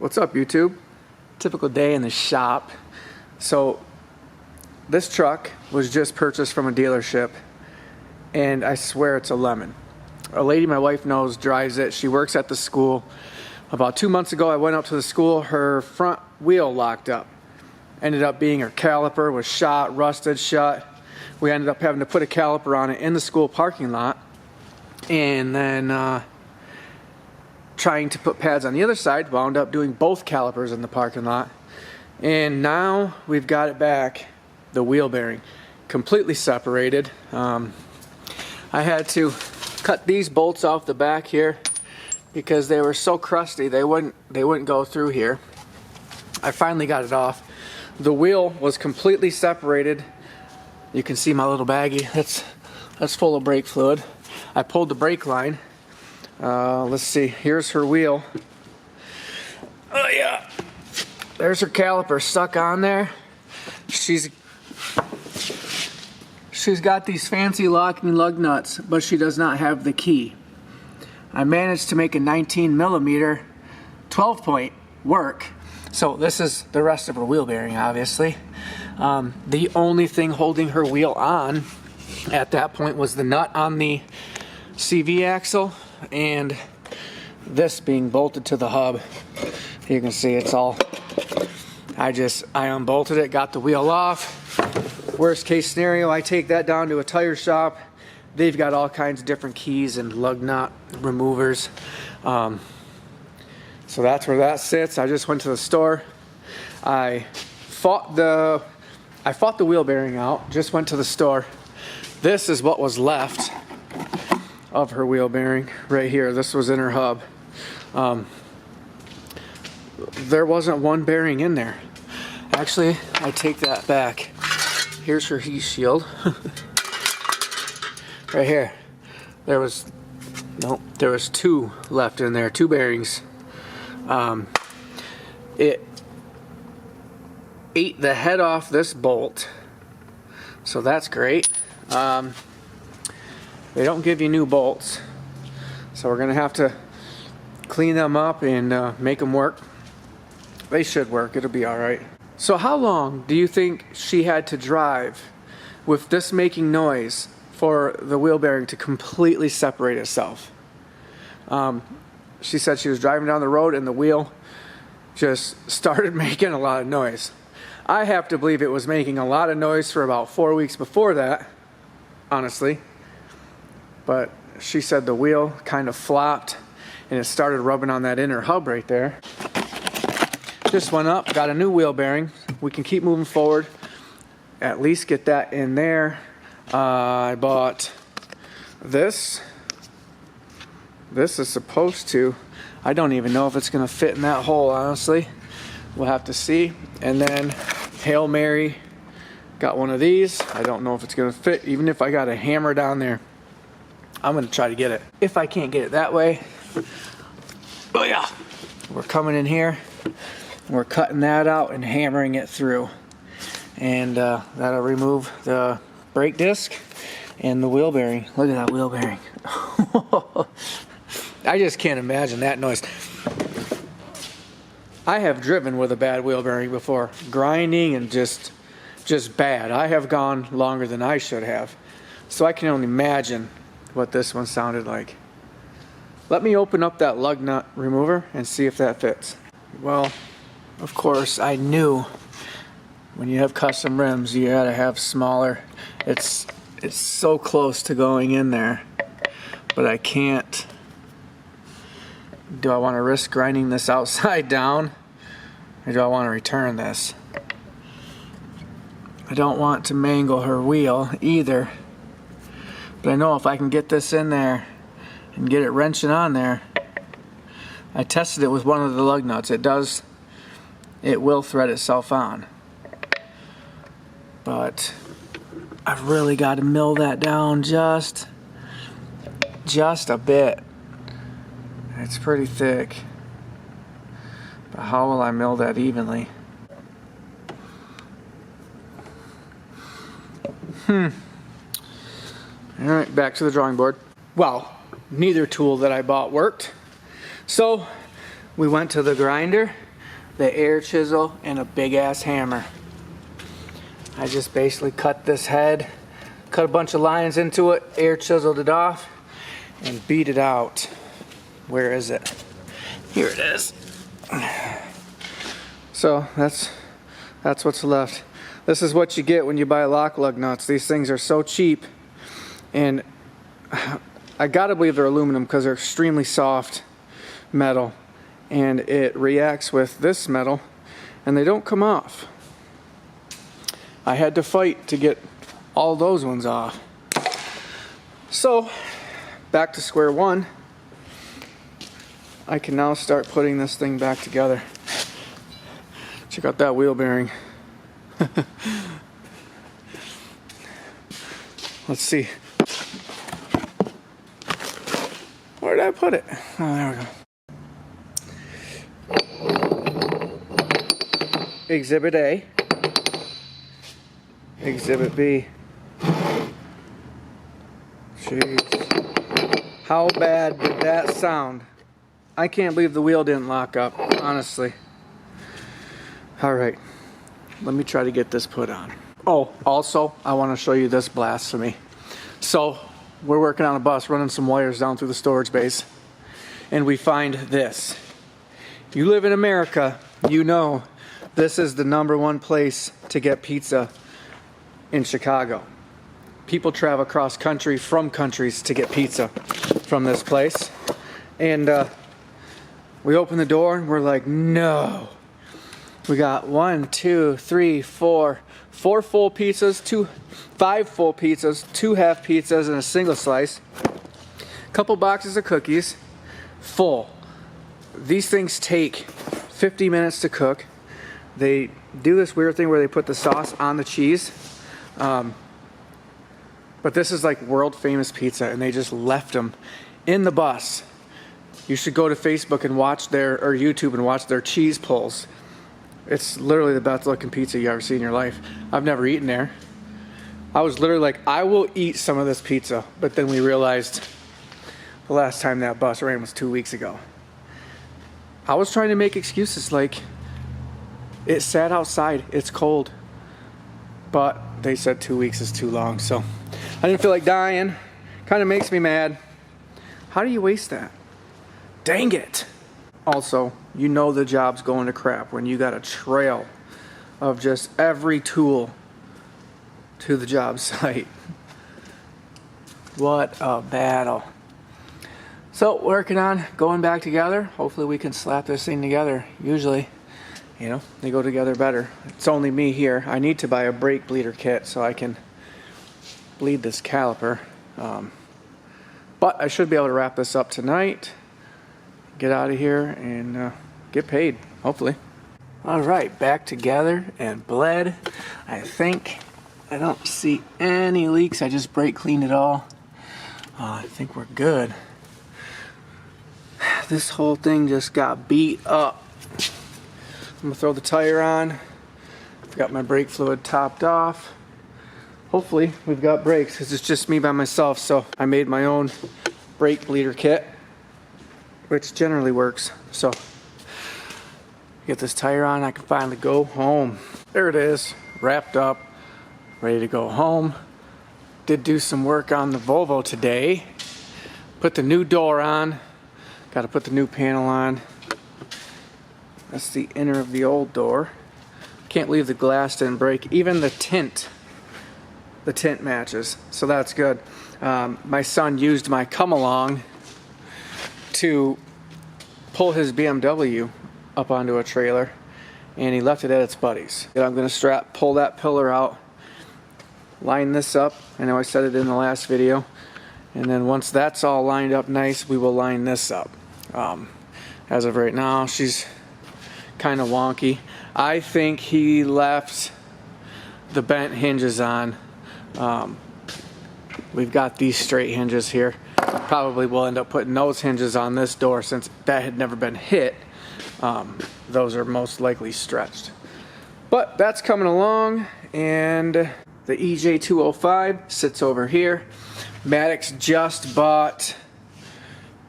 What's up, YouTube? Typical day in the shop. So this truck was just purchased from a dealership, and I swear it's a lemon. A lady my wife knows drives it. She works at the school. About 2 months ago, I went up to the school. Her front wheel locked up. Ended up being her caliper was shot, rusted shut. We ended up having to put a caliper on it in the school parking lot, and then trying to put pads on the other side, wound up doing both calipers in the parking lot. And now we've got it back, the wheel bearing, completely separated. I had to cut these bolts off the back here because they were so crusty they wouldn't go through here. I finally got it off. The wheel was completely separated. You can see my little baggie that's full of brake fluid. I pulled the brake line. Let's see, here's her wheel. Oh yeah, there's her caliper stuck on there. She's got these fancy locking lug nuts, but she does not have the key. I managed to make a 19mm 12-point work. So this is the rest of her wheel bearing, obviously. The only thing holding her wheel on at that point was the nut on the CV axle, and this being bolted to the hub. You can see it's all, I unbolted it, got the wheel off. Worst case scenario, I take that down to a tire shop. They've got all kinds of different keys and lug nut removers. So that's where that sits. I just went to the store. I fought the wheel bearing out, just went to the store. This is what was left of her wheel bearing right here. This was in her hub. There wasn't one bearing in there. Actually, I take that back. Here's her heat shield. Right here. There was two left in there, two bearings. It ate the head off this bolt, so that's great. They don't give you new bolts, so we're gonna have to clean them up and make them work. They should work, it'll be all right. So how long do you think she had to drive with this making noise for the wheel bearing to completely separate itself? She said she was driving down the road and the wheel just started making a lot of noise. I have to believe it was making a lot of noise for about 4 weeks before that, honestly. But she said the wheel kind of flopped and it started rubbing on that inner hub right there. Just went up, got a new wheel bearing. We can keep moving forward, at least get that in there. I bought this. This is supposed to, I don't even know if it's gonna fit in that hole, honestly. We'll have to see. And then Hail Mary, got one of these. I don't know if it's gonna fit, even if I got a hammer down there. I'm gonna try to get it. If I can't get it that way, oh yeah, we're coming in here, we're cutting that out and hammering it through. And that'll remove the brake disc and the wheel bearing. Look at that wheel bearing. I just can't imagine that noise. I have driven with a bad wheel bearing before, grinding and just bad. I have gone longer than I should have. So I can only imagine what this one sounded like. Let me open up that lug nut remover and see if that fits. Well, of course, I knew when you have custom rims, you gotta have smaller. It's so close to going in there, but I can't. Do I want to risk grinding this outside down, or do I want to return this? I don't want to mangle her wheel either, but I know if I can get this in there and get it wrenching on there. I tested it with one of the lug nuts. It will thread itself on, but I've really got to mill that down just a bit. It's pretty thick, but how will I mill that evenly? Alright, back to the drawing board. Well, neither tool that I bought worked. So we went to the grinder the air chisel, and a big ass hammer. I just basically cut this head, cut a bunch of lines into it, air chiseled it off, and beat it out. Where is it? Here it is. So that's what's left. This is what you get when you buy lock lug nuts. These things are so cheap, and I gotta believe they're aluminum because they're extremely soft metal, and it reacts with this metal and they don't come off. I had to fight to get all those ones off. So back to square one. I can now start putting this thing back together. Check out that wheel bearing. Let's see. Where did I put it? Oh, there we go. Exhibit A. Exhibit B. Jeez. How bad did that sound? I can't believe the wheel didn't lock up, honestly. Alright, let me try to get this put on. Oh, also, I want to show you this blasphemy. So, we're working on a bus, running some wires down through the storage base, and we find this. You live in America, you know this is the #1 place to get pizza in Chicago. People travel across country from countries to get pizza from this place. And we open the door and we're like, no. We got 1, 2, 3, 4 full pizzas, 5 full pizzas, 2 half pizzas, and a single slice. A couple boxes of cookies, full. These things take 50 minutes to cook. They do this weird thing where they put the sauce on the cheese. But this is like world famous pizza, and they just left them in the bus. You should go to Facebook and watch or YouTube and watch their cheese pulls. It's literally the best looking pizza you ever see in your life. I've never eaten there. I was literally like, I will eat some of this pizza. But then we realized the last time that bus ran was 2 weeks ago. I was trying to make excuses like, it sat outside, it's cold. But they said 2 weeks is too long, so I didn't feel like dying. Kind of makes me mad. How do you waste that? Dang it. Also, you know the job's going to crap when you got a trail of just every tool to the job site. What a battle. So, working on going back together. Hopefully we can slap this thing together. Usually, you know, they go together better. It's only me here. I need to buy a brake bleeder kit so I can bleed this caliper. But I should be able to wrap this up tonight. Get out of here and get paid, hopefully. All right, back together and bled. I think I don't see any leaks. I just brake cleaned it all. I think we're good. This whole thing just got beat up. I'm gonna throw the tire on. Got my brake fluid topped off. Hopefully we've got brakes because it's just me by myself. So I made my own brake bleeder kit, which generally works. So get this tire on, I can finally go home. There it is, wrapped up, ready to go home. Did do some work on the Volvo today. Put the new door on. Got to put the new panel on. That's the inner of the old door. Can't believe the glass didn't break. Even the tint matches, so that's good. My son used my come along to pull his BMW up onto a trailer, and he left it at its buddy's. And I'm going to pull that pillar out, line this up. I know I said it in the last video, and then once that's all lined up nice, we will line this up. As of right now, she's kind of wonky. I think he left the bent hinges on. We've got these straight hinges here. Probably will end up putting those hinges on this door since that had never been hit. Those are most likely stretched. But that's coming along, and the EJ205 sits over here. Maddox just bought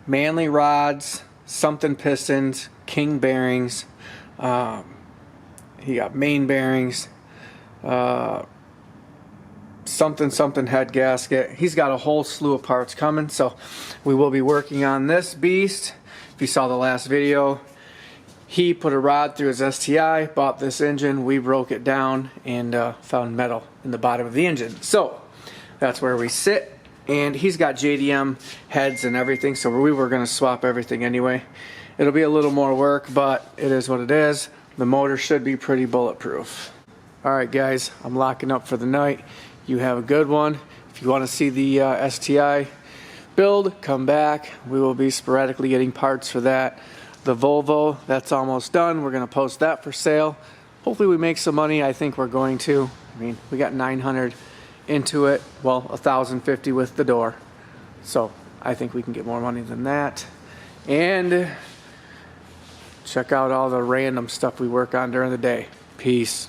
Manley rods, something pistons, King bearings, He got main bearings, something head gasket. He's got a whole slew of parts coming, so we will be working on this beast. If you saw the last video, he put a rod through his STI, bought this engine, we broke it down, and found metal in the bottom of the engine. So that's where we sit. And he's got JDM heads and everything, so we were going to swap everything anyway. It'll be a little more work, but it is what it is. The motor should be pretty bulletproof. Alright guys, I'm locking up for the night. You have a good one. If you want to see the STI build, come back. We will be sporadically getting parts for that. The Volvo, that's almost done. We're going to post that for sale. Hopefully we make some money. I think we're going to. I mean, we got 900 into it, well, 1,050 with the door, so I think we can get more money than that. And check out all the random stuff we work on during the day. Peace.